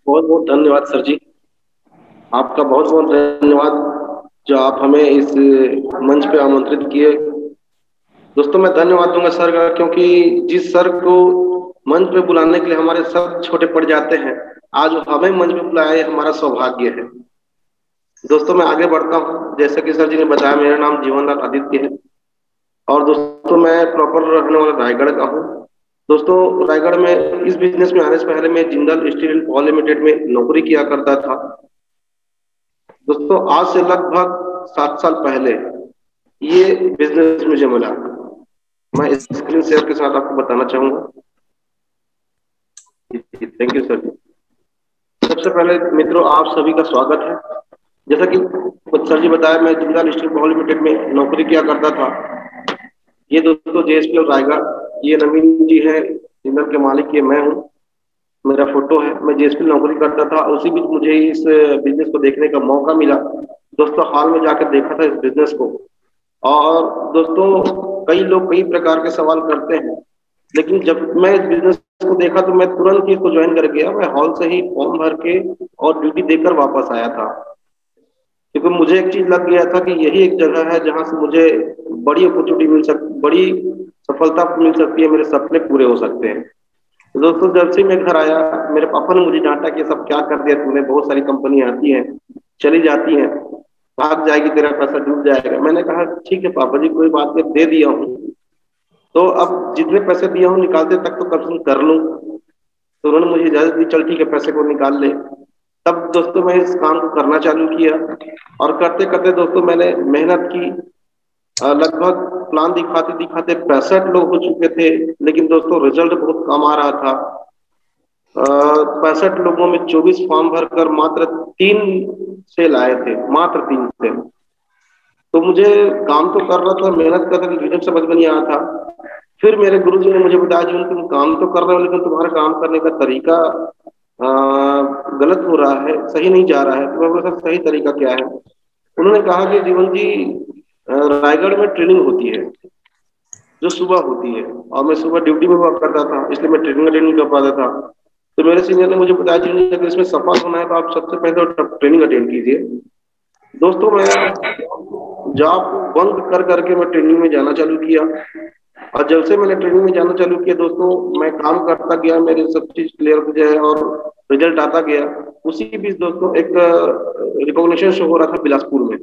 बहुत बहुत धन्यवाद सर जी। आपका बहुत बहुत धन्यवाद जो आप हमें इस मंच पे आमंत्रित किए। दोस्तों मैं धन्यवाद दूंगा सर का, क्योंकि जिस सर को मंच पे बुलाने के लिए हमारे सर छोटे पड़ जाते हैं, आज हमें मंच पे बुलाया ये हमारा सौभाग्य है। दोस्तों मैं आगे बढ़ता हूँ। जैसा कि सर जी ने बताया, मेरा नाम जीवन लाल आदित्य है और दोस्तों मैं प्रॉपर रहने वाला रायगढ़ का हूँ। दोस्तों रायगढ़ में इस बिजनेस में आने से पहले मैं Jindal steel and power limited में नौकरी किया करता था। दोस्तों आज से लगभग 7 साल पहले ये बिजनेस मुझे मिला। मैं स्क्रीन शेयर के साथ आपको बताना चाहूंगा। Thank you sir. सबसे पहले मित्रों आप सभी का स्वागत है। जैसा कि सर जी बताया, मैं जिंदल स्टील पावर लिमिटेड में नौकरी किया करता था। ये दोस्तों जेएसपी और रायगढ़, ये नवीन जी है जिंदल के मालिक, ये मैं हूँ। मेरा फोटो है। मैं जेएसपी नौकरी करता था, उसी बीच मुझे इस बिजनेस को देखने का मौका मिला। दोस्तों हाल में जाकर देखा था इस बिजनेस को। और दोस्तों कई लोग कई प्रकार के सवाल करते हैं, लेकिन जब मैं इस बिजनेस को देखा तो मैं तुरंत ही इसको ज्वाइन कर गया। मैं हॉल से ही फॉर्म भर के और ड्यूटी देकर वापस आया था, क्योंकि मुझे एक चीज लग गया था कि यही एक जगह है जहां से मुझे बड़ी सफलता मिल सकती है, मेरे सपने पूरे हो सकते हैं। तो दोस्तों जब से मैं घर आया, मेरे पापा ने मुझे डांटा कि सब क्या कर दिया तूने, बहुत सारी कंपनी आती हैं चली जाती हैं, भाग जाएगी, तेरा पैसा डूब जाएगा। मैंने कहा ठीक है पापा जी, कोई बात नहीं, दे दिया हूँ तो अब जितने पैसे दिया हूँ निकालते तक तो कम से कम कर लूँ। तो उन्होंने मुझे इजाजत दी, चल ठीक है पैसे को निकाल ले। तब दोस्तों मैं इस काम को करना चालू किया और करते करते दोस्तों मैंने मेहनत की। लगभग प्लान दिखाते दिखाते 65 लोग हो चुके थे, लेकिन दोस्तों रिजल्ट बहुत कम आ रहा था। 65 लोगों में 24 फॉर्म भरकर मात्र 3 सेल आए थे, मात्र 3 सेल। तो मुझे काम तो कर रहा था, मेहनत कर रहा था, रिजल्ट समझ में नहीं आ रहा था। फिर मेरे गुरुजी ने मुझे बताया, जी तुम काम तो कर रहे हो लेकिन तुम्हारा काम करने का तरीका गलत हो रहा है, सही नहीं जा रहा है। तो मैं बोला सर सही तरीका क्या है? उन्होंने कहा कि जीवन जी रायगढ़ में ट्रेनिंग होती है जो सुबह होती है, और मैं सुबह ड्यूटी में हुआ करता था, इसलिए मैं ट्रेनिंग अटेंड नहीं कर पाता था। तो मेरे सीनियर ने मुझे बताया कि अगर इसमें सफल होना है तो आप सबसे पहले तो ट्रेनिंग अटेंड कीजिए। दोस्तों मैं जॉब बंद कर करके मैं ट्रेनिंग में जाना चालू किया, और जब से मैंने ट्रेनिंग में जाना चालू किया दोस्तों मैं काम करता गया, मेरे सब चीज क्लियर हो जाए और रिजल्ट आता गया। उसी बीच दोस्तों एक रिकॉग्निशन शो हो रहा था बिलासपुर में।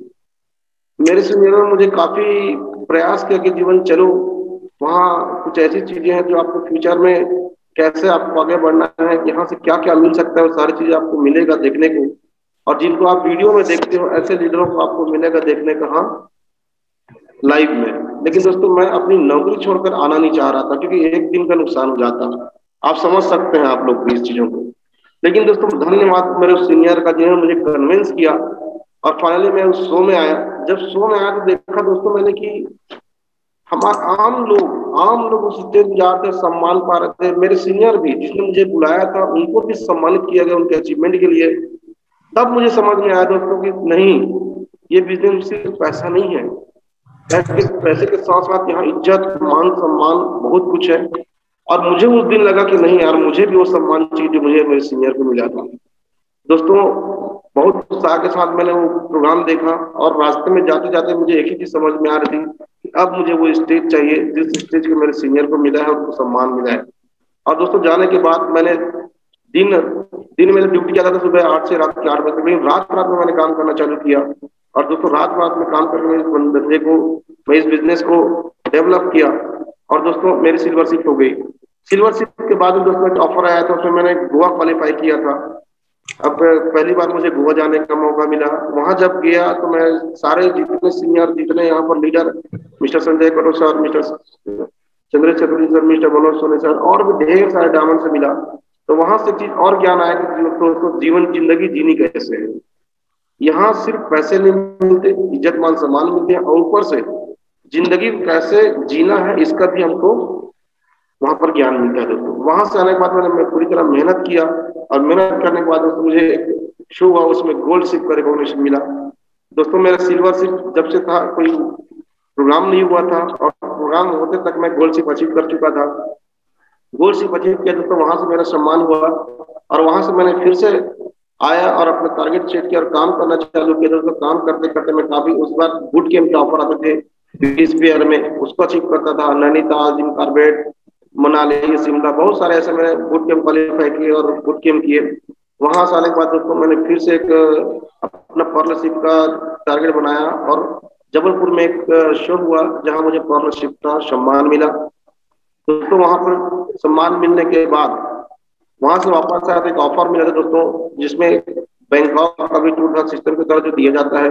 मेरे सीनियरों ने मुझे काफी प्रयास किया कि जीवन चलो, वहाँ कुछ ऐसी चीजें हैं जो आपको फ्यूचर में कैसे आपको आगे बढ़ना है, यहाँ से क्या क्या मिल सकता है, वो सारी चीजें आपको मिलेगा देखने को। और जिनको आप वीडियो में देखते हो ऐसे लीडरों को आपको मिलेगा देखने का, हाँ, लाइव में। लेकिन दोस्तों मैं अपनी नौकरी छोड़कर आना नहीं चाह रहा था, क्योंकि एक दिन का नुकसान हो जाता। आप समझ सकते हैं आप लोग भी इस चीजों को। लेकिन दोस्तों धन्यवाद मेरे सीनियर का जिन्होंने मुझे कन्विंस किया, और फाइनली मैं उस शो में आया। जब शो में आया तो देखा दोस्तों मैंने कि हमारे आम लोग उस स्टेज पे जा रहे थे, सम्मान पा रहे थे। मेरे सीनियर भी जिसने मुझे बुलाया था उनको भी सम्मानित किया गया उनके अचीवमेंट के लिए। तब मुझे समझ में आया दोस्तों कि नहीं, ये बिजनेस सिर्फ पैसा नहीं है, पैसे के साथ साथ यहाँ इज्जत मान सम्मान बहुत कुछ है। और मुझे उस दिन लगा कि नहीं यार, मुझे भी वो सम्मान चाहिए जो मुझे मेरे सीनियर को मिला था। दोस्तों बहुत उत्साह के साथ मैंने वो प्रोग्राम देखा, और रास्ते में जाते जाते मुझे एक ही चीज समझ में आ रही थी कि अब मुझे वो स्टेज चाहिए जिस स्टेज को मेरे सीनियर को मिला है, उनको सम्मान मिला है। और दोस्तों जाने के बाद मैंने दिन दिन में ड्यूटी किया था सुबह 8 से रात के 8 बजे तक, लेकिन रात रात में मैंने काम करना चालू किया। और दोस्तों रात रात में काम करके मैं इस बिजनेस को डेवलप किया, और दोस्तों मेरी सिल्वर शिफ्ट हो गई। सिल्वर शिफ्ट के बाद दोस्तों एक ऑफर आया था, उसमें मैंने गोवा क्वालिफाई किया था। अब पहली बार मुझे गोवा जाने का मौका मिला। वहां जब गया तो मैं सारे जितने सीनियर, जितने यहाँ पर लीडर, मिस्टर संजय कटो sir, mister Chandresh Chaturvedi sir, mister Manoj Soni sir, और भी ढेर सारे डायमंड से मिला। तो वहां से चीज और ज्ञान आया कि दोस्तों जीवन जिंदगी जीनी कैसे है। यहाँ सिर्फ पैसे नहीं मिलते, इज्जत मान सम्मान मिलते हैं, और ऊपर से जिंदगी कैसे जीना है इसका भी हमको वहां पर ज्ञान मिलता है। दोस्तों वहां से आने के बाद मैंने पूरी तरह मेहनत किया, और मेहनत करने के बाद दोस्तों मुझे शो हुआ, उसमें गोल्ड शिप का रिकॉग्निशन मिला। दोस्तों मेरा सिल्वर शिप जब से था, कोई प्रोग्राम नहीं हुआ था, और प्रोग्राम होते तक मैं गोल्ड शिप अचीव कर चुका था। गोल्ड शिप अचीव किया दोस्तों, वहां से मेरा सम्मान हुआ। और वहां से मैंने फिर से आया और अपना टारगेट सेट किया और काम करना चालू किया। दोस्तों काम करते करते मैं काफी, उस बार बूट कैंप के ऑफर आते थे 20 पेयर में, उसको अचीव करता था। नैनीताल, जिम कार्बेट, मनाली, शिमला, बहुत सारे ऐसे मैंने बूट कैंप क्वालिफाई किए और बूट कैंप किए। वहां से आने के बाद दोस्तों मैंने फिर से एक अपना पार्टनरशिप का टारगेट बनाया और जबलपुर में एक शो हुआ जहां मुझे पार्टनरशिप का सम्मान मिला। दोस्तों वहां पर सम्मान मिलने के बाद वहां से वापस आया तो एक ऑफर मिला था दोस्तों, जिसमें बैंकॉक का भी टूर था सिस्टम की तरह जो दिया जाता है।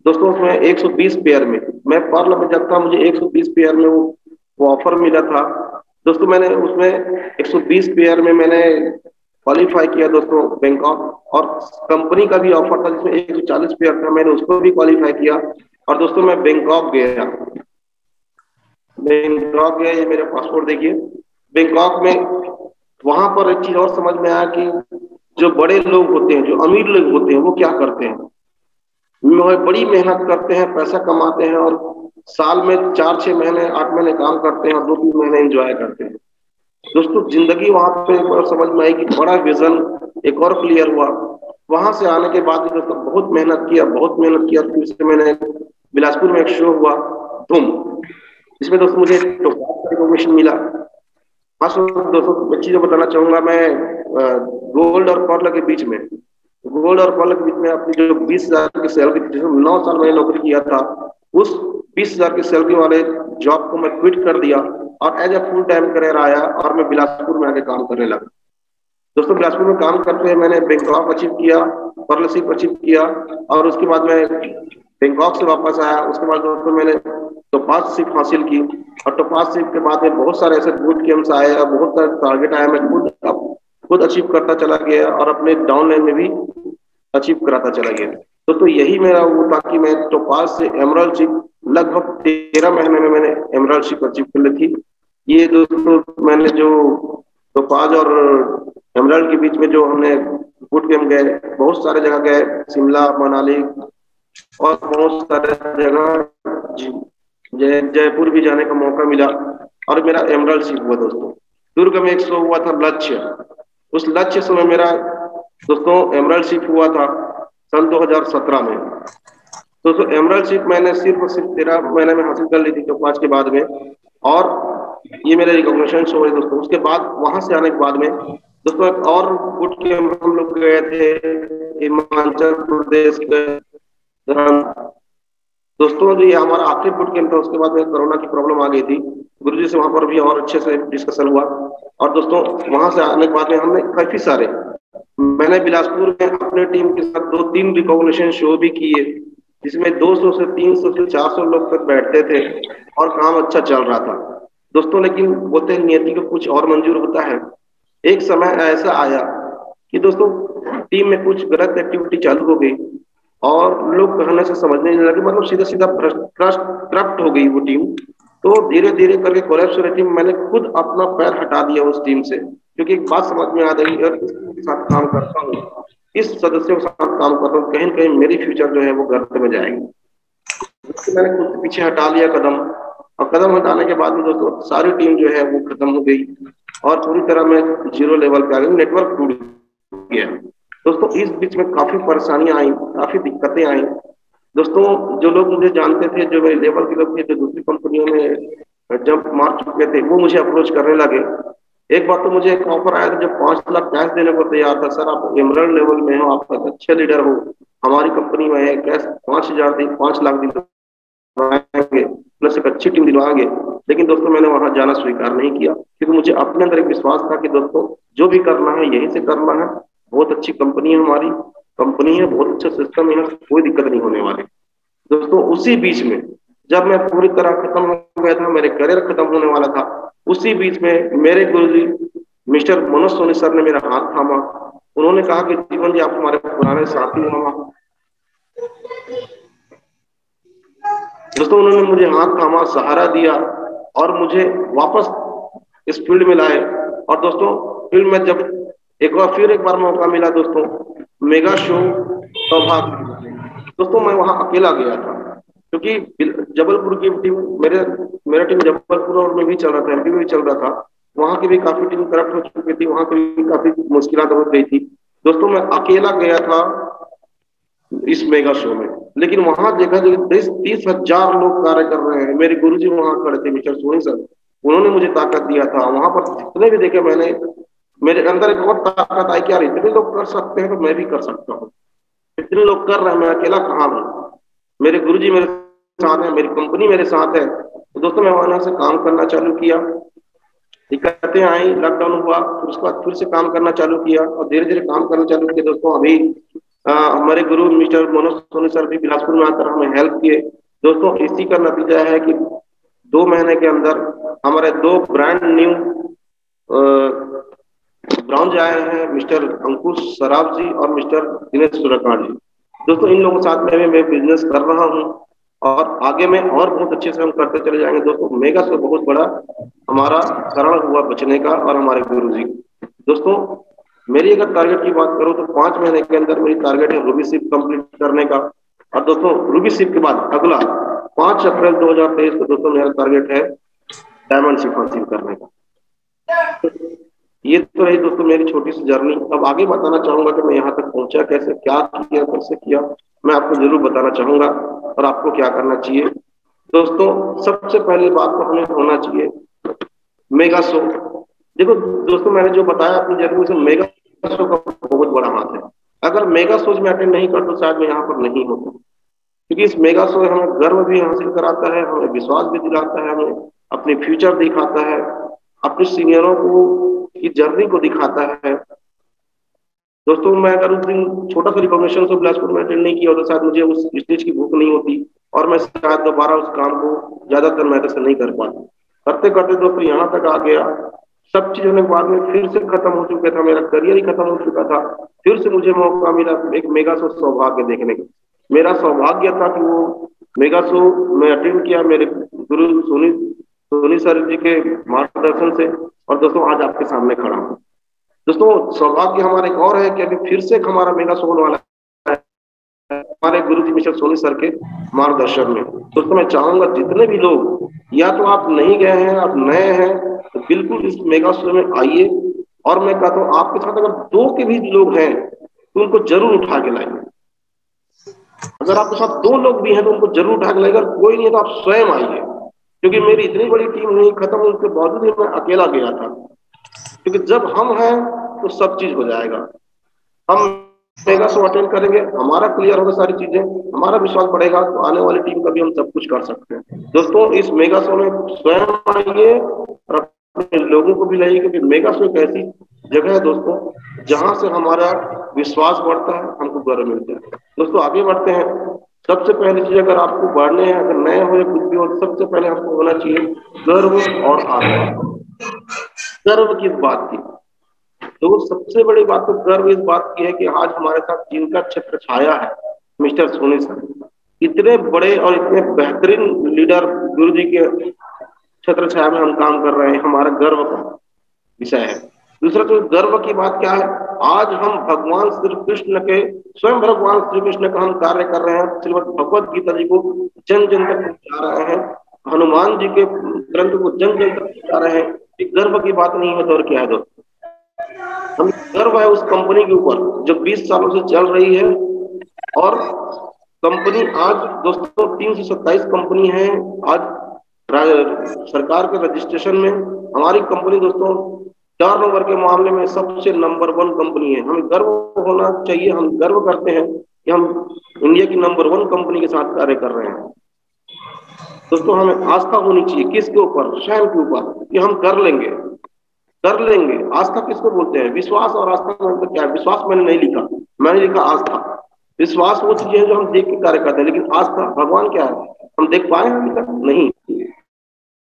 दोस्तों उसमें 120 पेयर में मैं पर्ल में जब था, मुझे 120 पेयर में वो ऑफर मिला था। दोस्तों मैंने उसमें 120 पेयर में मैंने क्वालिफाई किया दोस्तों बैंकॉक, और कंपनी का भी ऑफर था जिसमें 140 पेयर था, मैंने उसको भी क्वालिफाई किया। और दोस्तों मैं बैंकॉक गया, बैंकॉक गया, ये मेरा पासपोर्ट देखिए। बैंकॉक में वहां पर एक चीज और समझ में आया कि जो बड़े लोग होते हैं, जो अमीर लोग होते हैं, वो क्या करते हैं, वो बड़ी मेहनत करते हैं, पैसा कमाते हैं और साल में 4-6 महीने 8 महीने काम करते हैं और 2-3 महीने एंजॉय करते हैं। दोस्तों जिंदगी वहां पे एक बार समझ में आई कि बड़ा विजन एक और क्लियर हुआ। वहां से आने के बाद भी दोस्तों बहुत मेहनत किया, बहुत मेहनत किया। फिर से मैंने बिलासपुर में एक शो हुआ धूम, इसमें दोस्तों मुझे रिकॉग्निशन मिला। हाँ सर दोस्तों, एक चीज बताना चाहूंगा मैं, गोल्ड और पर्ल के बीच में, गोल्ड और पर्ल के बीच में अपनी जो 20,000 की सैलरी थी, जिसमें 9 साल मैंने नौकरी किया था, उस 20,000 की सैलरी वाले जॉब को मैं क्विट कर दिया और as a full time career आया और मैं बिलासपुर में आके काम करने लगा। दोस्तों बिलासपुर में काम करते हुए मैंने बैंकॉक अचीव किया, पर्लशिप अचीव किया, और उसके बाद मैं बैंकॉक से वापस आया। उसके बाद दोस्तों मैंने टोपाजशिप हासिल की, और टोपाजशिप के बाद में बहुत सारे ऐसे बूट कैंप्स आए और बहुत सारे टारगेट आए, मैं खुद अचीव करता चला गया और अपने डाउनलाइन में भी अचीव कराता चला गया। दोस्तों यही मेरा वो था कि मैं टोपाज से एमराल्डशिप लगभग 13 महीने में मैंने एमराल्डशिप अचीव कर ली थी। ये दोस्तों मैंने जो टोपाज और एमराल्ड के बीच में जो हमने बूट कैंप गए, बहुत सारे जगह गए, शिमला, मनाली और बहुत सारे जगह, जयपुर भी जाने का मौका मिला और मेरा एमराल्डशिप हुआ। दोस्तों दुर्ग में एक शो हुआ था लक्ष्य, उस लक्ष्य से में मेरा दोस्तों एमराल्डशिप हुआ था सन 2017 में। दोस्तों एमराल्डशिप मैंने सिर्फ और सिर्फ 13 महीने में हासिल कर ली थी टोपाज के बाद में, और ये मेरा रिकॉग्निशन शो है दोस्तों। उसके बाद वहां से आने के बाद में दोस्तों एक और बूट कैंप हम लोग गए थे हिमाचल प्रदेश के दौरान। दोस्तों ये हमारा आखिरी बूट कैंप था, उसके बाद में कोरोना की प्रॉब्लम आ गई थी। गुरुजी से वहां पर भी और अच्छे से डिस्कशन हुआ, और दोस्तों वहां से आने के बाद में हमने काफी सारे, मैंने बिलासपुर में अपने टीम के साथ 2-3 रिकॉग्निशन शो भी किए, जिसमें 200 से 300 से 400 लोग तक बैठते थे और काम अच्छा चल रहा था दोस्तों। लेकिन बोलते हैं नियति को कुछ और मंजूर होता है। एक समय ऐसा आया कि दोस्तों टीम में कुछ गलत एक्टिविटी चालू हो गई और लोग कहने से समझने नहीं लगे, मतलब सीधा सीधा करप्ट हो गई वो टीम। तो धीरे धीरे करके कोलैप्स हो रही टीम, मैंने खुद अपना पैर हटा दिया उस टीम से, क्योंकि एक बात समझ में आ गई, अगर इसके साथ काम करता हूँ, इस सदस्यों के साथ काम करता हूँ, कहीं ना कहीं मेरी फ्यूचर जो है वो गर्त में जाएगी। तो मैंने खुद पीछे हटा लिया कदम, और कदम हटाने के बाद में दोस्तों सारी टीम जो है वो खत्म हो गई और पूरी तरह मैं 0 लेवल पे आ गया, नेटवर्क टूट गया। दोस्तों इस बीच में काफी परेशानियां आई, काफी दिक्कतें आई। दोस्तों जो लोग मुझे जानते थे, जो मेरे लेवल के लोग थे, जो दूसरी कंपनियों में जंप मार चुके थे, वो मुझे अप्रोच करने लगे। एक बार तो मुझे एक ऑफर आया था जो 5 लाख कैश देने को तैयार था, सर आप एमराल्ड लेवल में हो, आप एक अच्छे लीडर हो, हमारी कंपनी में है, कैश 5 लाख दिलवाएंगे प्लस एक अच्छी टीम दिलवाएंगे। लेकिन दोस्तों मैंने वहां जाना स्वीकार नहीं किया, क्योंकि मुझे अपने अंदर एक विश्वास था कि दोस्तों जो भी करना है यहीं से करना है, बहुत अच्छी कंपनी है, हमारी कंपनी है, बहुत अच्छा सिस्टम है, कोई दिक्कत नहीं होने वाली। दोस्तों उसी बीच में जब मैं पूरी तरह खत्म हो गया था, मेरे करियर खत्म होने वाला था, उसी बीच में मेरे गुरुजी मिस्टर मनोज सोनी सर ने मेरा हाथ थामा। उन्होंने कहा कि जीवन जी आप हमारे पुराने साथी हो। दोस्तों उन्होंने मुझे हाथ थामा, सहारा दिया और मुझे वापस इस फील्ड में लाए। और दोस्तों फील्ड में जब एक बार मौका मिला दोस्तों, मेगा शो सौभाग्य, दोस्तों मैं वहां अकेला गया था, क्योंकि जबलपुर की टीम, मेरा टीम जबलपुर और में भी चल रहा था, एमपी में भी चल रहा था, वहां की भी काफी टीम करप्ट हो चुकी थी, वहां की भी काफी मुश्किलात हो गई थी। दोस्तों मैं अकेला गया था इस मेगा शो में, लेकिन वहां देखा जो 30-30 हजार लोग कार्य कर रहे हैं। मेरे गुरुजी वहां खड़े थे, मिस्टर सोनी सर, उन्होंने मुझे ताकत दिया था। वहां पर जितने भी देखे मैंने, मेरे अंदर एक और ताकत आई कि यार इतने लोग कर सकते हैं तो मैं भी कर सकता हूँ। इतने लोग कर रहे हैं, मैं अकेला कहाँ हूँ। मेरे गुरुजी मेरे साथ है, मेरी कंपनी मेरे साथ है। तो दोस्तों मैं वहां से काम करना चालू किया, दिक्कतें आई, लॉकडाउन हुआ, फिर उसके बाद फिर से काम करना चालू किया और धीरे धीरे काम करना चालू किया। दोस्तों अभी हमारे गुरु मिस्टर मनोज सोनी सर भी बिलासपुर में आकर हमें हेल्प किए। दोस्तों इसी का नतीजा है कि 2 महीने के अंदर हमारे 2 ब्रांड न्यू ब्राउन्ज आए हैं, मिस्टर अंकुश सराफ जी और मिस्टर दिनेश सुरकांत जी। दोस्तों इन लोगों के साथ में भी मैं बिजनेस कर रहा हूँ और आगे में और बहुत अच्छे से हम करते चले जाएंगे। दोस्तों मेगा से बहुत बड़ा हमारा कारण हुआ बचने का और हमारे गुरु जी। दोस्तों मेरी अगर टारगेट की बात करूं तो 5 महीने के अंदर मेरी टारगेट है रूबी सिप कंप्लीट करने का। और दोस्तों रूबी सिप के बाद अगला 5 अप्रैल 2023 को दोस्तों मेरा टारगेट है डायमंड सिप हासिल करने का। ये तो रही दोस्तों मेरी छोटी सी जर्नी। अब आगे बताना चाहूंगा कि मैं यहाँ तक पहुंचा कैसे, क्या किया, कैसे किया, मैं आपको जरूर बताना चाहूंगा और आपको क्या करना चाहिए। दोस्तों सबसे पहली बात तो हमें होना चाहिए मेगा शो। देखो दोस्तों मैंने जो बताया अपनी जर्नी से, मेगा शो का बहुत बड़ा हाथ है। अगर मेगा शोज में अटेंड नहीं कर तो शायद मैं यहाँ पर नहीं होता, क्योंकि इस मेगा शो हमें गर्व भी हासिल कराता है, हमें विश्वास भी दिलाता है, हमें अपनी फ्यूचर दिखाता है, अपने सीनियरों को की जर्नी को दिखाता है। दोस्तों मैं अगर उस दिन छोटा सा रिकॉग्निशन से बिलासपुर में अटेंड नहीं किया होता, शायद मुझे उस स्टेज की भूख नहीं होती और मैं शायद दोबारा उस काम को ज्यादातर मेहनत से नहीं कर पाता। करते करते दोस्तों यहाँ तक आ गया। सब चीज होने के बाद में फिर से खत्म हो चुका था, मेरा करियर ही खत्म हो चुका था। फिर से मुझे मौका मिला एक मेगा शो सौभाग्य देखने का। मेरा सौभाग्य था कि वो मेगा शो मैं अटेंड किया मेरे गुरु सोनी सोनी सर जी के मार्गदर्शन से, और दोस्तों आज आपके सामने खड़ा हूँ। दोस्तों सौभाग्य हमारा एक और है कि अभी फिर से हमारा मेगा शो होने वाला है हमारे गुरु जी मिस्टर सोनी सर के मार्गदर्शन में। दोस्तों मैं चाहूंगा जितने भी लोग, या तो आप नहीं गए हैं, आप नए हैं, तो बिल्कुल इस मेगा शो में आइए। और मैं कहता हूँ आपके साथ अगर 2 के भी लोग हैं तो उनको जरूर उठा के लाइए। अगर आपके साथ 2 लोग भी हैं तो उनको जरूर उठा के लाइए। अगर कोई नहीं है तो आप स्वयं आइए, क्योंकि मेरी इतनी बड़ी टीम नहीं खत्म होने के बावजूद भी मैं अकेला गया था। क्योंकि जब हम हैं तो सब चीज हो जाएगा। हम मेगा शो अटेंड करेंगे, हमारा क्लियर होगा सारी चीजें, हमारा विश्वास बढ़ेगा, तो आने वाली टीम का भी हम सब कुछ कर सकते हैं। दोस्तों इस मेगा शो में स्वयं आइए और अपने लोगों को भी लाइए, क्योंकि मेगा शो एक ऐसी जगह है दोस्तों जहां से हमारा विश्वास बढ़ता है, हमको गर्व मिलता है। दोस्तों आगे बढ़ते हैं। सबसे पहली चीज, अगर आपको बढ़ने हैं, अगर नए हो या कुछ भी हो, सबसे पहले हमको होना चाहिए गर्व और आत्मा। गर्व किस बात की? तो सबसे बड़ी बात तो गर्व इस बात की है कि आज हमारे साथ जिनका छत्र छाया है मिस्टर सोनी सर, इतने बड़े और इतने बेहतरीन लीडर गुरु जी के छत्र छाया में हम काम कर रहे हैं, हमारा गर्व का विषय है। दूसरा तो गर्व की बात क्या है, आज हम भगवान श्री कृष्ण के, स्वयं भगवान श्री कृष्ण का हम कार्य कर रहे हैं। श्रीमद भगवत गीता जी को जन जन तक पहुंचा रहे हैं, हनुमान जी के ग्रंथ को जन जन तक पहुंचा रहे हैं। एक गर्व की बात नहीं है तो और क्या है दोस्तों? हम गर्व है उस कंपनी के ऊपर जो 20 सालों से चल रही है। और कंपनी आज दोस्तों 327 कंपनी है आज सरकार के रजिस्ट्रेशन में। हमारी कंपनी दोस्तों टर्नओवर के मामले में सबसे नंबर 1 कंपनी है। हमें गर्व होना चाहिए, हम गर्व करते हैं कि हम इंडिया की नंबर 1 कंपनी के साथ कार्य कर रहे हैं। दोस्तों हमें आस्था होनी चाहिए किसके ऊपर? स्वयं के ऊपर, कि हम कर लेंगे, कर लेंगे। आस्था किसको बोलते हैं? विश्वास और आस्था में मतलब क्या है? विश्वास मैंने नहीं लिखा, मैंने लिखा आस्था। विश्वास वो चीजें हैं जो हम देख के कार्य करते हैं, लेकिन आस्था भगवान क्या है? हम देख पाए हैं अभी तक नहीं,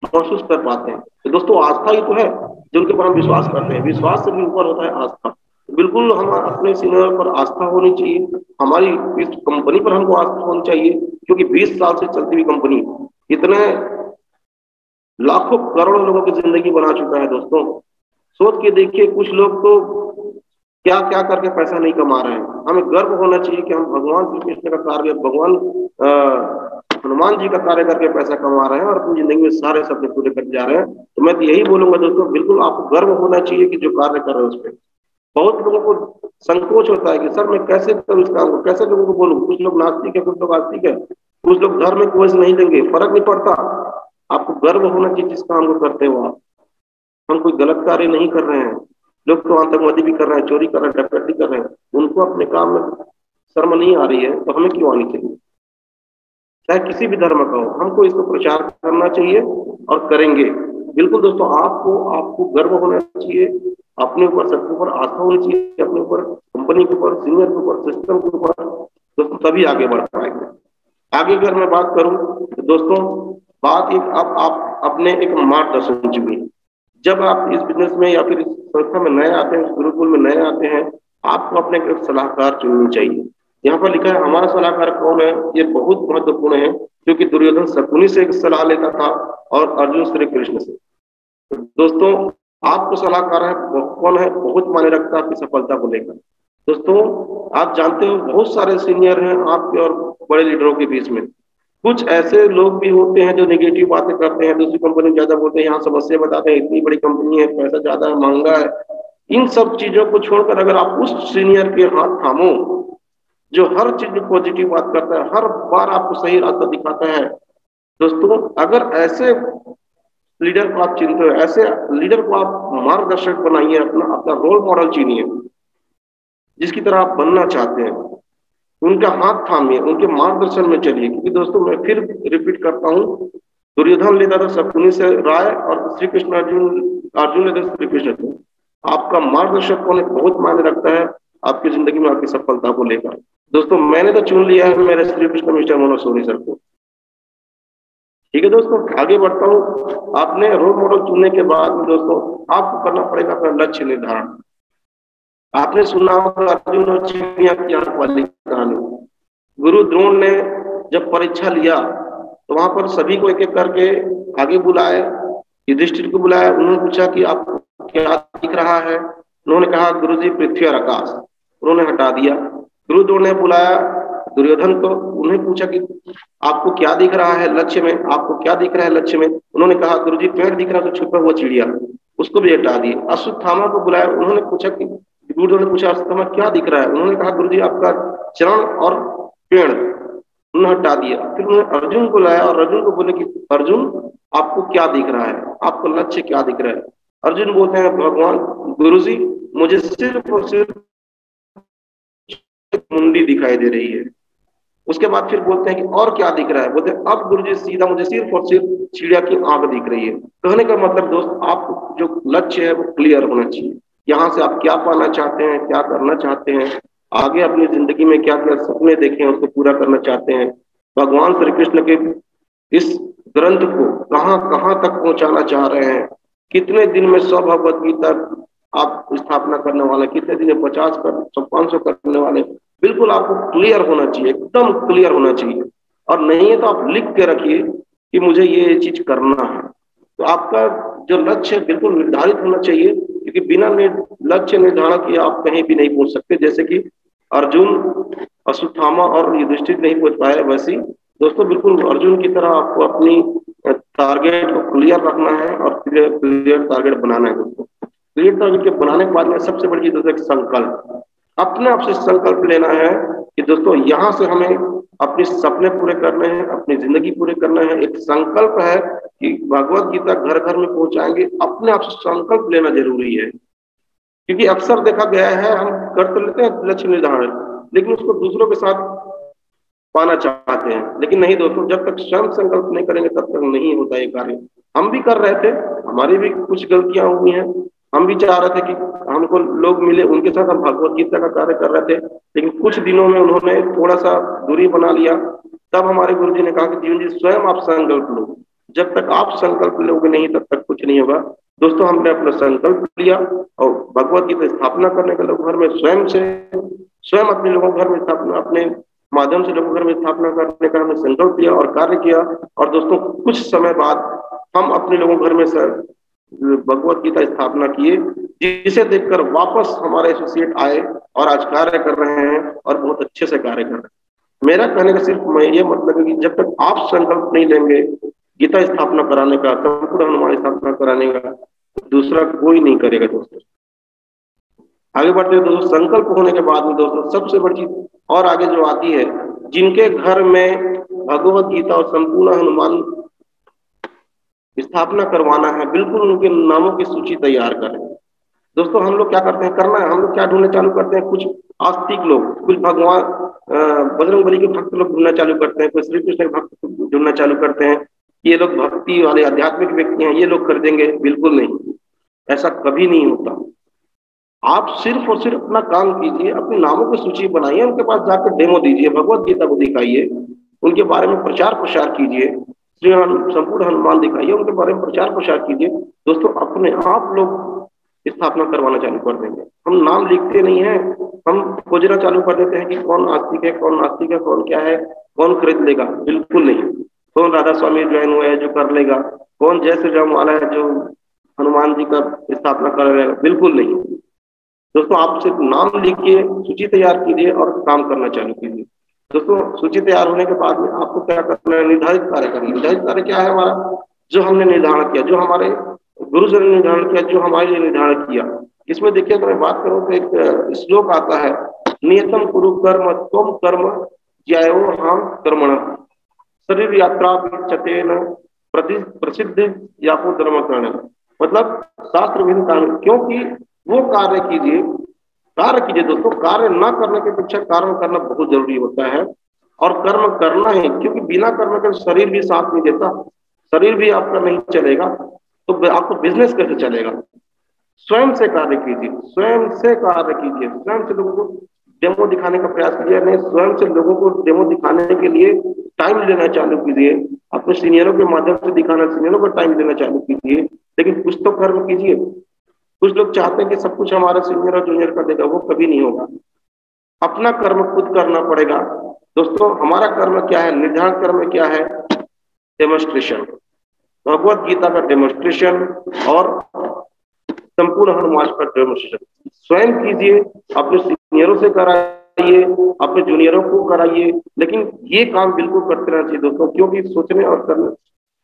महसूस कर पाते हैं। तो दोस्तों आस्था ही तो है जिनके ऊपर हम विश्वास करते हैं। विश्वास से भी ऊपर होता है आस्था। बिल्कुल हम अपने सीनियर पर आस्था होनी चाहिए, हमारी इस कंपनी पर हमको आस्था होनी चाहिए, क्योंकि 20 साल से चलती हुई कंपनी इतने लाखों करोड़ों लोगों की जिंदगी बना चुका है। दोस्तों सोच के देखिए, कुछ लोग तो क्या क्या करके पैसा नहीं कमा रहे हैं। हमें गर्व होना चाहिए कि हम भगवान श्री कृष्ण का कार्य, भगवान हनुमान जी का कार्य करके पैसा कमा रहे हैं और अपनी जिंदगी में सारे सपने पूरे करते जा रहे हैं। तो मैं तो यही बोलूंगा दोस्तों, बिल्कुल आपको गर्व होना चाहिए कि जो कार्य कर रहे हैं उस पर। बहुत लोगों को संकोच होता है कि सर मैं कैसे करूँ इस काम को, कैसे लोगों को बोलूं। कुछ लोग नास्तिक है, कुछ लोग आस्तिक है, कुछ लोग धर्म में कोई नहीं देंगे, फर्क नहीं पड़ता। आपको गर्व होना चाहिए जिस काम को करते हो आप। हम कोई गलत कार्य नहीं कर रहे हैं। लोग तो आतंकवादी भी कर रहे हैं, चोरी कर रहे हैं, डकैती कर रहे हैं, उनको अपने काम में शर्म नहीं आ रही है, तो हमें क्यों आनी चाहिए। चाहे किसी भी धर्म का हो, हमको इसको प्रचार करना चाहिए और करेंगे। बिल्कुल दोस्तों, आपको आपको गर्व होना चाहिए, अपने ऊपर, सबके ऊपर आस्था होनी चाहिए, अपने ऊपर, कंपनी के ऊपर, सीनियर के ऊपर, सिस्टम के ऊपर। दोस्तों तभी आगे बढ़ पाएंगे। आगे अगर मैं बात करूं तो दोस्तों, बात एक आप अपने एक मार्गदर्शन चाहिए। जब आप इस बिजनेस में या फिर इस संस्था में नए आते हैं, इस गुरुकुल में नए आते हैं, आपको अपने एक सलाहकार चुननी चाहिए। यहाँ पर लिखा है हमारा सलाहकार कौन है, ये बहुत महत्वपूर्ण है, क्योंकि दुर्योधन शकुनी से एक सलाह लेता था और अर्जुन श्री कृष्ण से। तो दोस्तों, आपको सलाहकार है कौन है, बहुत मायने रखता है आपकी सफलता को लेकर। दोस्तों, आप जानते हो बहुत सारे सीनियर हैं आपके और बड़े लीडरों के बीच में। कुछ ऐसे लोग भी होते हैं जो नेगेटिव बातें करते हैं, दूसरी कंपनी ज्यादा बोलते हैं, यहाँ समस्या बताते हैं, इतनी बड़ी कंपनी है, पैसा ज्यादा है, महंगा है। इन सब चीजों को छोड़कर अगर आप उस सीनियर के हाथ थामो जो हर चीज में पॉजिटिव बात करता है, हर बार आपको सही रास्ता दिखाता है, दोस्तों अगर ऐसे लीडर को आप चिनते हो, ऐसे लीडर को आप मार्गदर्शक बनाइए, अपना अपना रोल मॉडल चुनिए, जिसकी तरह आप बनना चाहते हैं। उनका हाथ थामिए, उनके मार्गदर्शन में चलिए। क्योंकि दोस्तों मैं फिर रिपीट करता हूँ, दुर्योधन लेता था शकुनी से राय और श्री कृष्ण अर्जुन लेते श्री कृष्ण से। आपका मार्गदर्शक कौन है बहुत मायने रखता है आपकी जिंदगी में, आपकी सफलता को लेकर। दोस्तों मैंने तो चुन लिया है मेरे श्री कृष्ण मिस्टर मनोज सोनी सर को। ठीक है दोस्तों, आगे बढ़ता हूँ। आपने रोल मॉडल चुनने के बाद में दोस्तों आपको करना पड़ेगा अपना लक्ष्य निर्धारण। आपने सुना होगा अर्जुन और चिड़िया की आंख वाली कहानी। गुरु द्रोण ने जब परीक्षा लिया तो वहां पर सभी को एक एक करके आगे बुलाए, युधिष्ठिर को बुलाया। उन्होंने पूछा कि आपको क्या दिख रहा है। उन्होंने कहा गुरुजी पृथ्वी और आकाश। उन्होंने हटा दिया। गुरु द्रोण ने बुलाया दुर्योधन को, उन्हें पूछा कि आपको क्या दिख रहा है लक्ष्य में, आपको क्या दिख रहा है लक्ष्य में। उन्होंने कहा गुरुजी पेड़ दिख रहा है तो छुपा हुआ चिड़िया, उसको भी हटा दिया। अश्वत्थामा को बुलाया, उन्होंने पूछा कि गुरुदेव ने पूछा अश्वत्थामा क्या दिख रहा है। उन्होंने कहा गुरुजी आपका चरण और पेड़, उन्होंने हटा दिया। फिर उन्होंने अर्जुन को लाया और अर्जुन को बोले कि अर्जुन आपको क्या दिख रहा है, आपको लक्ष्य क्या दिख रहा है। अर्जुन बोलते हैं भगवान गुरुजी मुझे सिर्फ और सिर्फ मुंडी दिखाई दे रही है। उसके बाद फिर बोलते हैं कि और क्या दिख रहा है, बोलते हैं अब गुरुजी सीधा मुझे सिर्फ और सिर्फ चिड़िया की आंख दिख रही है। कहने का मतलब दोस्त, आप जो लक्ष्य है वो क्लियर होना चाहिए। यहाँ से आप क्या पाना चाहते हैं, क्या करना चाहते हैं, आगे अपनी जिंदगी में क्या क्या सपने देखे हैं उसको पूरा करना चाहते हैं, भगवान श्री कृष्ण के इस ग्रंथ को कहाँ कहाँ तक पहुंचाना चाह रहे हैं, कितने दिन में 100 भगवत गीता आप स्थापना करने वाले, कितने दिन में 50 कर 500 करने वाले। बिल्कुल आपको क्लियर होना चाहिए, एकदम क्लियर होना चाहिए। और नहीं है तो आप लिख के रखिए कि मुझे ये चीज करना है। तो आपका जो लक्ष्य बिल्कुल निर्धारित होना चाहिए, क्योंकि बिना लक्ष्य निर्धारण किए आप कहीं भी नहीं पहुंच सकते। जैसे कि अर्जुन, अश्वत्थामा और युधिष्ठिर नहीं पहुंच पाए, वैसे दोस्तों बिल्कुल अर्जुन की तरह आपको अपनी टारगेट को क्लियर रखना है और क्लियर टारगेट बनाना है। दोस्तों क्लियर टारगेट के बनाने के बाद में सबसे बड़ी चीज है संकल्प। अपने आप से संकल्प लेना है कि दोस्तों यहाँ से हमें अपने सपने पूरे करने हैं, अपनी जिंदगी पूरे करना है। एक संकल्प है कि भगवत गीता घर घर में पहुंचाएंगे। अपने आप से संकल्प लेना जरूरी है, क्योंकि अक्सर देखा गया है हम कर तो लेते हैं लक्ष्य निर्धारण, लेकिन उसको दूसरों के साथ पाना चाहते हैं। लेकिन नहीं दोस्तों, जब तक स्वयं संकल्प नहीं करेंगे तब तक नहीं होता ये कार्य। हम भी कर रहे थे, हमारी भी कुछ गलतियां हुई हैं। हम भी चाह रहे थे कि हमको लोग मिले, उनके साथ हम भगवत गीता का कार्य कर रहे थे, लेकिन कुछ दिनों में उन्होंने थोड़ा सा दूरी बना लिया। तब हमारे गुरु जी ने कहा कि जीवन जी स्वयं आप संकल्प लो। जब तक आप संकल्प लोगे नहीं तब तक कुछ नहीं होगा। दोस्तों हमने अपना संकल्प लिया और भगवत गीता स्थापना करने के लोग घर में स्वयं अपने लोगों घर में स्थापना, अपने माध्यम से लोगों घर में स्थापना करने का हमने संकल्प लिया और कार्य किया। और दोस्तों कुछ समय बाद हम अपने लोगों घर में भगवत गीता स्थापना किए, जिसे देखकर वापस हमारे एसोसिएट आए और आज कार्य कर रहे हैं और बहुत अच्छे से कार्य कर रहे हैं। मेरा कहने का सिर्फ मैं ये मतलब है कि जब तक आप संकल्प नहीं लेंगे गीता स्थापना कराने का, संपूर्ण हनुमान स्थापना कराने का, दूसरा कोई नहीं करेगा दोस्तों। आगे बढ़ते हैं दोस्तों। संकल्प होने के बाद में दोस्तों सबसे बड़ी चीज और आगे जो आती है, जिनके घर में भगवत गीता और संपूर्ण हनुमान स्थापना करवाना है, बिल्कुल उनके नामों की सूची तैयार करें। दोस्तों हम लोग क्या करते हैं, करना है, हम लोग क्या ढूंढना चालू करते हैं, कुछ आस्तिक लोग, कुछ भगवान बजरंग बली के भक्त लोग ढूंढना चालू करते हैं, कुछ श्री कृष्ण के भक्त ढूंढना चालू करते हैं। ये लोग भक्ति वाले आध्यात्मिक व्यक्ति हैं, ये लोग कर देंगे। बिल्कुल नहीं, ऐसा कभी नहीं होता। आप सिर्फ और सिर्फ अपना काम कीजिए, अपने नामों की सूची बनाइए, उनके पास जाकर डेमो दीजिए, भगवत गीता को दिखाइए, उनके बारे में प्रचार प्रसार कीजिए, संपूर्ण हनुमान दिखाइए, उनके बारे में प्रचार प्रसार कीजिए। दोस्तों अपने आप लोग स्थापना करवाना चालू कर देंगे। हम नाम लिखते नहीं है, हम खोजना चालू कर देते हैं कि कौन आस्तिक है, कौन नास्तिक है, कौन क्या है, कौन खरीद लेगा। बिल्कुल नहीं। कौन राधा स्वामी ज्वाइन हुआ है जो कर लेगा, कौन जय श्री राम वाला है जो हनुमान जी का स्थापना कर लेगा। बिल्कुल नहीं दोस्तों, आप सिर्फ नाम लिखिए, सूची तैयार कीजिए और काम करना चालू कीजिए। दोस्तों सूची तैयार होने के बाद में आपको क्या करना है, निर्धारित कार्य करना है। निर्धारित कार्य क्या है हमारा, जो हमने निर्धारण किया, जो हमारे गुरुजन ने निर्धारण किया, जो हमारे लिए निर्धारण किया। इसमें देखिए अगर मैं बात करूं तो एक श्लोक आता है, नियतम कुरु कर्म त्वम कर्म ज्यायो हम कर्मण शरीर यात्रा चतेन प्रसिद्ध यापो धर्म कर्ण। मतलब शास्त्र विहित कार्य, क्योंकि वो कार्य कीजिए, कार्य कीजिए दोस्तों। कार्य न करने की अपेक्षा कर्म करना बहुत जरूरी होता है, और कर्म करना है, क्योंकि बिना कर्म के शरीर भी साथ नहीं देता, शरीर भी आपका नहीं चलेगा, तो आपको बिजनेस कैसे चलेगा। स्वयं से कार्य कीजिए, स्वयं से कार्य कीजिए, स्वयं से लोगों को डेमो दिखाने का प्रयास कीजिए। नहीं, स्वयं से लोगों को डेमो दिखाने के लिए टाइम लेना चालू कीजिए, अपने सीनियरों के माध्यम से दिखाना, सीनियरों को टाइम देना चालू कीजिए। लेकिन कुछ तो कर्म कीजिए। कुछ लोग चाहते हैं कि सब कुछ हमारे सीनियर और जूनियर कर देगा, वो कभी नहीं होगा। अपना कर्म खुद करना पड़ेगा। दोस्तों हमारा कर्म क्या है, निर्धारण कर्म क्या है, डेमोन्स्ट्रेशन, भगवत गीता का डेमोन्स्ट्रेशन और संपूर्ण हनुमान का डेमोन्स्ट्रेशन स्वयं कीजिए, अपने सीनियरों से कराइए, अपने जूनियरों को कराइए। लेकिन ये काम बिल्कुल करते रहना चाहिए दोस्तों, क्योंकि सोचने और करने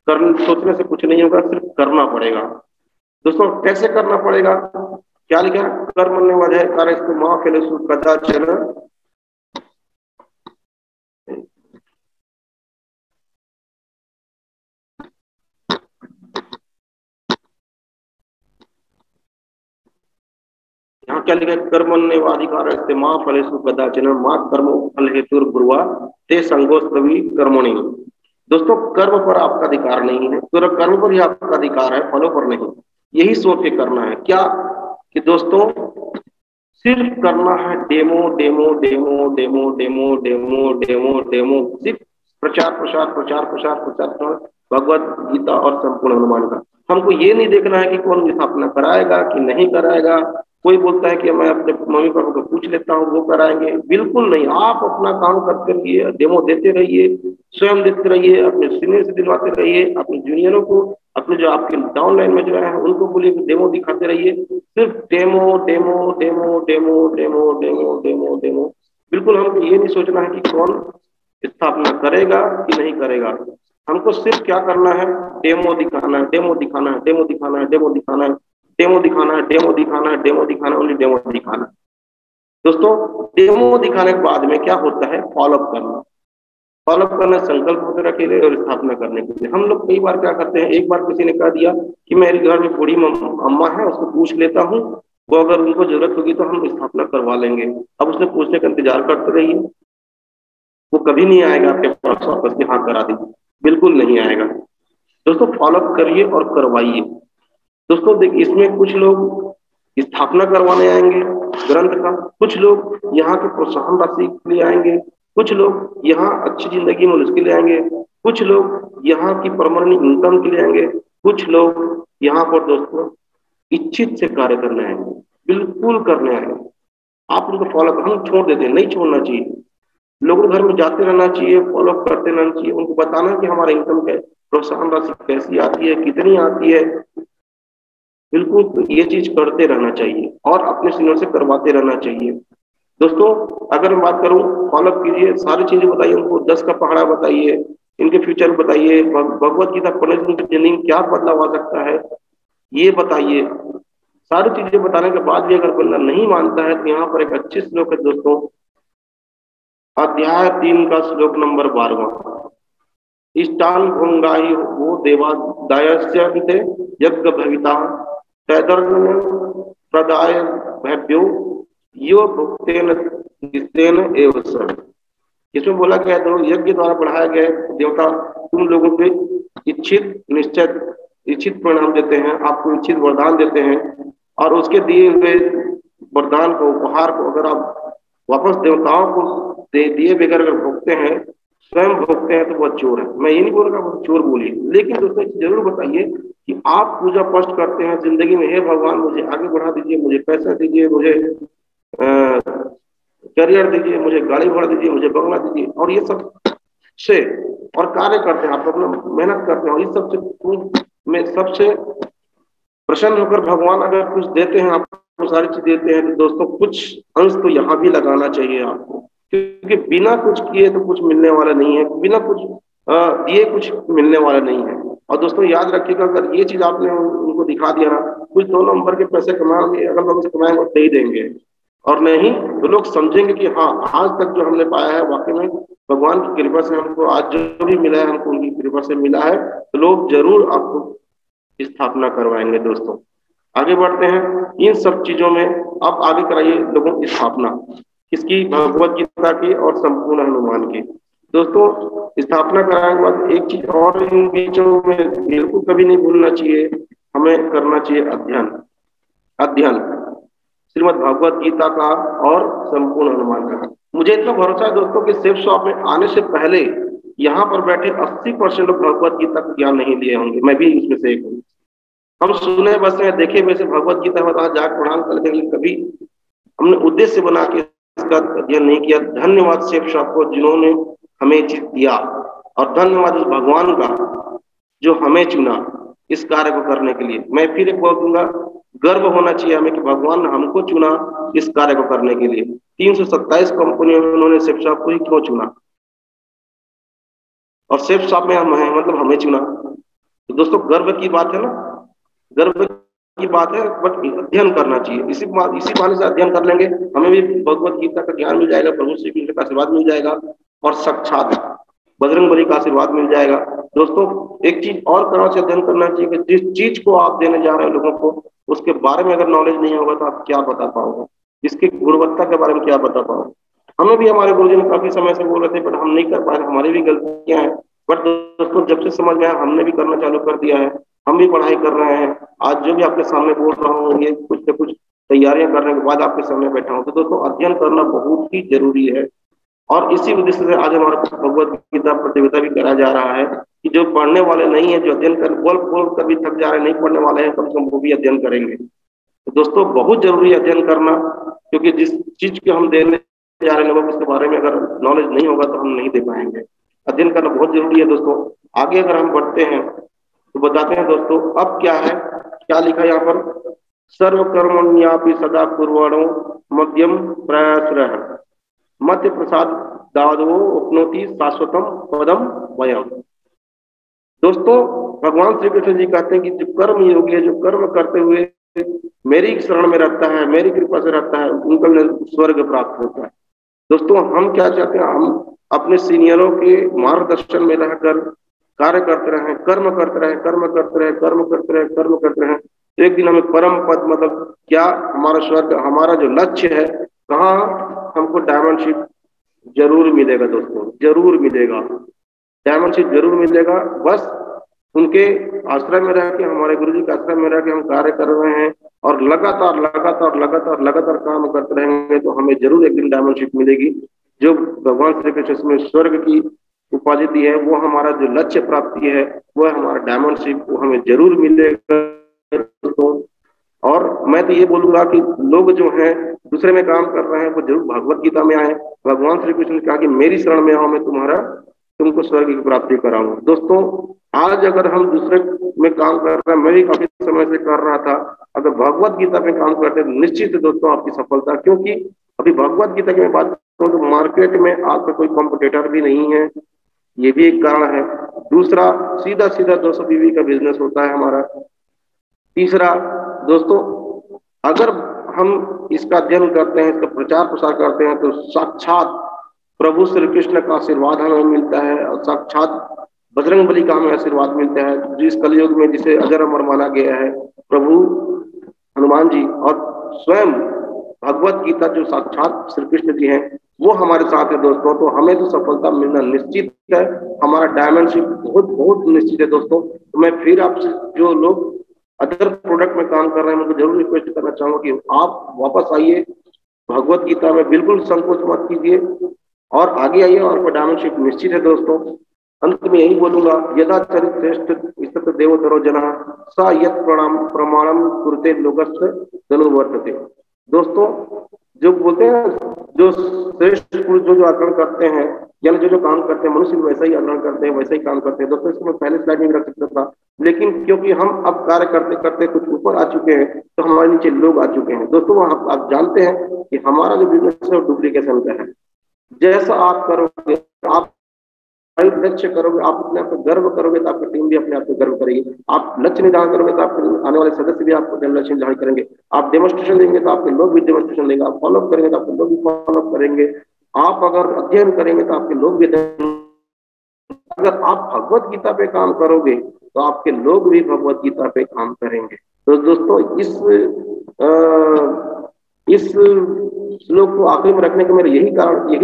सोचने से कुछ नहीं होगा, सिर्फ करना पड़ेगा। दोस्तों कैसे करना पड़ेगा, क्या लिखा है, कर्म ने वजह कार्य माँ फैलेसु कदाचन। यहाँ क्या लिखा है, कर्मण्यवाधिकार माँ फलेषु कदाचन माँ कर्म फल हेतु गुरुआ ते संगोस्तवी कर्मणि। दोस्तों कर्म पर आपका अधिकार नहीं है, तो कर्म पर ही आपका अधिकार है, फलों पर नहीं। यही सोच के करना है क्या, कि दोस्तों सिर्फ करना है demo demo demo demo demo demo demo demo, सिर्फ प्रचार प्रसार प्रचार प्रसार प्रचार प्रसार भगवत गीता और संपूर्ण हनुमान का। हमको ये नहीं देखना है कि कौन स्थापना कराएगा कि नहीं कराएगा। कोई बोलता है कि मैं अपने मम्मी पापा को पूछ लेता हूँ, वो कराएंगे। बिल्कुल नहीं, आप अपना काम करते रहिए, डेमो देते रहिए, स्वयं देते रहिए, अपने सीनियर से दिलवाते रहिए, अपने जूनियरों को, अपने जो आपके डाउनलाइन में जो है उनको बोलिए डेमो दिखाते रहिए। सिर्फ demo demo demo demo demo demo demo demo. बिल्कुल हमको ये नहीं सोचना है कि कौन स्थापना करेगा कि नहीं करेगा। हमको सिर्फ क्या करना है, डेमो दिखाना है, डेमो दिखाना है, डेमो दिखाना है, डेमो दिखाना है, डेमो दिखाना है, डेमो दिखाना है, डेमो दिखाना है, ओनली डेमो दिखाना। दोस्तों डेमो दिखाने के बाद में क्या होता है, फॉलोअप करना। फॉलोअप करना संकल्प वगैरह के लिए और स्थापना करने के लिए। हम लोग कई बार क्या करते हैं, एक बार किसी ने कह दिया कि मेरे घर में बूढ़ी अम्मा है, उसको पूछ लेता हूँ, वो अगर उनको जरूरत होगी तो हम स्थापना करवा लेंगे। अब उसने पूछने का इंतजार करते रहिए, वो कभी नहीं आएगा आपके पास वापस कि हाँ करा दीजिए, बिल्कुल नहीं आएगा। दोस्तों फॉलोअप करिए और करवाइए। दोस्तों देखिए इसमें कुछ लोग स्थापना करवाने आएंगे ग्रंथ का, कुछ लोग यहाँ के प्रोत्साहन राशि के लिए आएंगे, कुछ लोग यहाँ अच्छी जिंदगी में उसके लिए आएंगे, कुछ लोग यहाँ की परमानेंट इनकम के लिए आएंगे, कुछ लोग यहाँ पर दोस्तों इच्छित से कार्य करने आएंगे, बिल्कुल करने आएंगे। आप उनको फॉलो, हम छोड़ देते हैं, नहीं छोड़ना चाहिए। लोगों के घर में जाते रहना चाहिए, फॉलो करते रहना चाहिए, उनको बताना कि हमारा इनकम प्रोत्साहन राशि कैसी आती है, कितनी आती है, बिल्कुल ये चीज करते रहना चाहिए और अपने सीनियर से करवाते रहना चाहिए। दोस्तों अगर मैं बात करूं, फॉलोअप कीजिए, सारी चीजें बताइए उनको, 10 का पहाड़ा बताइए, इनके फ्यूचर बताइए, भगवत गीता पढ़ने से उनकी जिंदगी में क्या बदलाव आ सकता है ये बताइए। सारी चीजें बताने के बाद भी अगर बंदा नहीं मानता है तो यहाँ पर एक अच्छी श्लोक है दोस्तों, अध्याय 3 का श्लोक नंबर 12वां, इष्टान भोंगाही वो देवा दायस्यन्ते यज्ञ भविता तैदर्न प्रदाय भव्यो यो भुक्तेन निस्तेन एव स। इसमें बोला गया है दोनों यज्ञ द्वारा बढ़ाया गया है, देवता तुम लोगों के इच्छित निश्चित इच्छित परिणाम देते हैं, आपको इच्छित वरदान देते हैं, और उसके दिए हुए वरदान को, उपहार को अगर आप वापस देवताओं को दिए बगैर अगर भोगते हैं, स्वयं भोगते हैं, तो वह चोर है। मैं ये नहीं बोल रहा वो चोर बोलिए, लेकिन दोस्तों जरूर बताइए कि आप पूजा पाठ करते हैं जिंदगी में, हे भगवान मुझे आगे बढ़ा दीजिए, मुझे पैसा दीजिए, मुझे करियर दीजिए, मुझे गाड़ी घोड़ा दीजिए, मुझे बंगला दीजिए, और ये सब से और कार्य करते हैं, आप अपना मेहनत करते हैं, और इस सबसे में सबसे प्रसन्न होकर भगवान अगर कुछ देते हैं, आपको सारी चीज देते हैं, तो दोस्तों कुछ अंश तो यहाँ भी लगाना चाहिए आपको, क्योंकि बिना कुछ किए तो कुछ मिलने वाला नहीं है, बिना कुछ दिए कुछ मिलने वाला नहीं है। और दोस्तों याद रखिएगा, अगर ये चीज आपने उनको दिखा दिया ना, कुछ 2 नंबर के पैसे कमाएंगे, अगर लोग कमाएंगे दे ही देंगे, और नहीं तो लोग समझेंगे कि हाँ आज तक जो हमने पाया है वाकई में भगवान की कृपा से हमको आज जो भी मिला है हमको उनकी कृपा से मिला है, तो लोग जरूर आपको स्थापना करवाएंगे। दोस्तों आगे बढ़ते हैं, इन सब चीजों में आप आगे कराइए लोगों की स्थापना, किसकी? भगवत गीता की और संपूर्ण हनुमान की। दोस्तों स्थापना कराने के बाद एक चीज और इन बीचों में बिल्कुल कभी नहीं भूलना चाहिए, हमें करना चाहिए अध्ययन। अध्ययन श्रीमद् भगवत गीता का और संपूर्ण हनुमान का। मुझे इतना भरोसा है दोस्तों कि सेफ शॉप में आने से पहले यहाँ पर बैठे 80% लोग भगवत गीता का ज्ञान नहीं लिए होंगे, मैं भी इसमें से एक हूँ। हम सुने बस में देखे वैसे भगवत गीता में जाकर पढ़ान कर लेंगे, कभी हमने उद्देश्य बना के इसका अध्ययन नहीं किया। धन्यवाद सेफ शॉप को जिन्होंने हमें चीज दिया, और धन्यवाद उस भगवान का जो हमें चुना इस कार्य को करने के लिए। मैं फिर एक बोल दूंगा, गर्व होना चाहिए हमें कि भगवान ने हमको चुना इस कार्य को करने के लिए। 327 कंपनियों में उन्होंने सेफ शॉप को ही क्यों चुना, और सेफ शॉप में हम हैं, मतलब हमें चुना। तो दोस्तों गर्व की बात है ना, गर्व की बात है, बट अध्ययन करना चाहिए। इसी बहाने से अध्ययन कर लेंगे, हमें भी भगवत गीता का ज्ञान मिल जाएगा, प्रभु श्री कृष्ण का आशीर्वाद मिल जाएगा, और साक्षात बजरंगबली का आशीर्वाद मिल जाएगा। दोस्तों एक चीज और तरह से अध्ययन करना चाहिए कि जिस चीज को आप देने जा रहे हैं लोगों को, उसके बारे में अगर नॉलेज नहीं होगा तो आप क्या बता पाओगे, इसकी गुणवत्ता के बारे में क्या बता पाओगे। हमें भी हमारे गुरुजी ने काफी समय से बोल रहे थे, बट हम नहीं कर पाए, हमारी भी गलतियां हैं। बट दोस्तों जब से समझ में आया हमने भी करना चालू कर दिया है, हम भी पढ़ाई कर रहे हैं। आज जो भी आपके सामने बोल रहा हूँ, ये कुछ न कुछ तैयारियां करने के बाद आपके सामने बैठा हूँ। तो दोस्तों अध्ययन करना बहुत ही जरूरी है, और इसी उद्देश्य से आज हमारा भगवत गीता प्रतियोगिता भी करा जा रहा है कि जो पढ़ने वाले नहीं है, जो अध्ययन कर बोल कर भी थक जा रहे, नहीं पढ़ने वाले हैं, कम से कम वो भी अध्ययन करेंगे। तो दोस्तों बहुत जरूरी है अध्ययन करना, क्योंकि जिस चीज को हम देने जा रहे हैं लोगों को, उसके बारे में अगर नॉलेज नहीं होगा तो हम नहीं दे पाएंगे। अध्ययन करना बहुत जरूरी है दोस्तों। आगे अगर हम बढ़ते हैं तो बताते हैं दोस्तों अब क्या है, क्या लिखा है यहाँ पर, सर्वकर्मण्यापि सदा कुर्वाणो मध्यम प्रयास मध्य प्रसाद दादवो उपनोति शाश्वतम पदम वयम। दोस्तों भगवान श्री कृष्ण जी कहते हैं कि जो कर्म योगी है, जो कर्म करते हुए मेरी शरण में रहता है, मेरी कृपा से रहता है, उनको स्वर्ग प्राप्त होता है। दोस्तों हम क्या चाहते हैं, हम अपने सीनियरों के मार्गदर्शन में रहकर कार्य करते रहे, कर्म करते रहे, कर्म करते रहे, कर्म करते रहे, कर्म करते रहे, तो एक दिन हमें परम पद, मतलब क्या हमारा स्वर्ग, हमारा जो लक्ष्य है, कहाँ हमको डायमंड शिप जरूर मिलेगा। दोस्तों जरूर मिलेगा, डायमंड शिप जरूर मिलेगा। बस उनके आश्रय में रह के, हमारे गुरुजी के आश्रय में रह के हम कार्य कर रहे हैं, और लगातार लगातार लगातार लगातार काम करते रहेंगे, तो हमें जरूर एक दिन डायमंड शिप मिलेगी। जो भगवान श्री कृष्ण में स्वर्ग की उपाधि दी है, वो हमारा जो लक्ष्य प्राप्ति है, वो है हमारा डायमंड शिप, वो हमें जरूर मिलेगा दोस्तों। और मैं तो ये बोलूंगा कि लोग जो हैं दूसरे में काम कर रहे हैं, वो जरूर भगवत गीता में आए। भगवान श्री कृष्ण ने कहा कि मेरी शरण में आओ, मैं तुमको स्वर्ग की प्राप्ति कराऊंगा। दोस्तों आज अगर हम दूसरे में काम कर रहे हैं, मैं भी काफी समय से कर रहा था, अगर भगवत गीता पे काम करते हैं तो निश्चित है दोस्तों आपकी सफलता, क्योंकि अभी भगवत गीता की मैं बात करूँ तो मार्केट में आपका कोई कॉम्पिटिटर भी नहीं है, ये भी एक कारण है। दूसरा, सीधा सीधा 200 बीवी का बिजनेस होता है हमारा। तीसरा दोस्तों, अगर हम इसका अध्ययन करते हैं, इसका प्रचार प्रसार करते हैं, तो साक्षात प्रभु श्री कृष्ण का आशीर्वाद हमें मिलता है और साक्षात बजरंग बली का हमें आशीर्वाद मिलता है, जिस कलयुग में जिसे अजर अमर माना गया है प्रभु हनुमान जी, और स्वयं भगवत गीता जो साक्षात श्री कृष्ण जी हैं वो हमारे साथ है दोस्तों। तो हमें तो सफलता मिलना निश्चित है, हमारा डायमेंडशिप बहुत बहुत निश्चित है दोस्तों। तो मैं फिर आपसे, जो लोग अदर प्रोडक्ट में काम कर रहे हैं, मुझे जरूर रिक्वेस्ट करना चाहूंगा कि आप वापस आइए भगवत गीता में, बिल्कुल संकोच मत कीजिए और आगे आइए, और आपका डायमेंडशिप निश्चित है दोस्तों। अंत में यही बोलूंगा, यदा चरित श्रेष्ठ इष्ट देवतरो जना सा यत प्रमाणम कुरुते लोकस्य धनुवर्तते। दोस्तों, जो बोलते हैं जो श्रेष्ठ पुरुष जो जो आचरण करते हैं, यानी जो जो काम करते हैं, मनुष्य भी वैसा ही आचरण करते हैं, वैसा ही काम करते हैं दोस्तों। इसको मैं पहले स्लाइड में भी रख सकता था, लेकिन क्योंकि हम अब कार्य करते करते कुछ ऊपर आ चुके हैं, तो हमारे नीचे लोग आ चुके हैं दोस्तों। आप जानते हैं कि हमारा जो बिजनेस है वो डुप्लीकेशन का है। जैसा आप करोगे, आप लक्ष्य करोगे, आप अपने आप को गर्व करोगे, तो आपकी टीम भी अपने आप को गर्व करेगी। आप लक्ष्य निर्धारण करोगे तो आपके आने वाले सदस्य भी आपको लक्ष्य निर्धारण करेंगे। आप डेमोस्ट्रेशन देंगे तो आपके लोग भी डेमोस्ट्रेशन देंगे। आप फॉलोअप करेंगे तो आपके लोग भी फॉलोअप करेंगे। आप अगर अध्ययन करेंगे तो आपके लोग भी अध्ययन। अगर आप भगवत गीता पे काम करोगे तो आपके लोग भी भगवत गीता पे काम करेंगे। तो दोस्तों, इस श्लोक को आखिरी में रखने का मेरा यही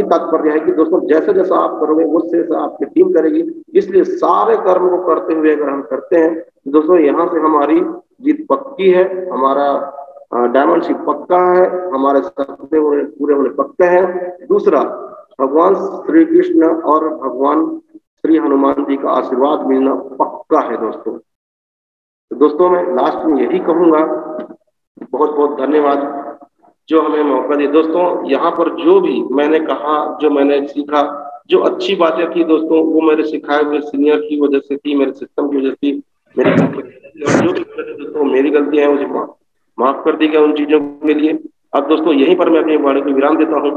तात्पर्य है कि दोस्तों, जैसा जैसा आप करोगे उससे आपकी टीम करेगी। इसलिए सारे कर्म को करते हुए अगर हम करते हैं तो दोस्तों, यहाँ से हमारी जीत पक्की है, हमारा डायमेंडशिप पक्का है, हमारे सपने पूरे होने पक्का है। दूसरा, भगवान श्री कृष्ण और भगवान श्री हनुमान जी का आशीर्वाद मिलना पक्का है दोस्तों। तो दोस्तों, मैं लास्ट में यही कहूंगा, बहुत बहुत धन्यवाद जो हमें मौका दिया दोस्तों। यहाँ पर जो भी मैंने कहा, जो मैंने सीखा, जो अच्छी बातें थी दोस्तों, वो मेरे सिखाए हुए सीनियर की वजह से थी, मेरे सिस्टम की वजह से थी, मेरी जो भी दोस्तों मेरी गलतियां हैं मुझे माफ कर दी गई उन चीजों के लिए। अब दोस्तों, यहीं पर मैं अपनी वाणी को विराम देता हूँ।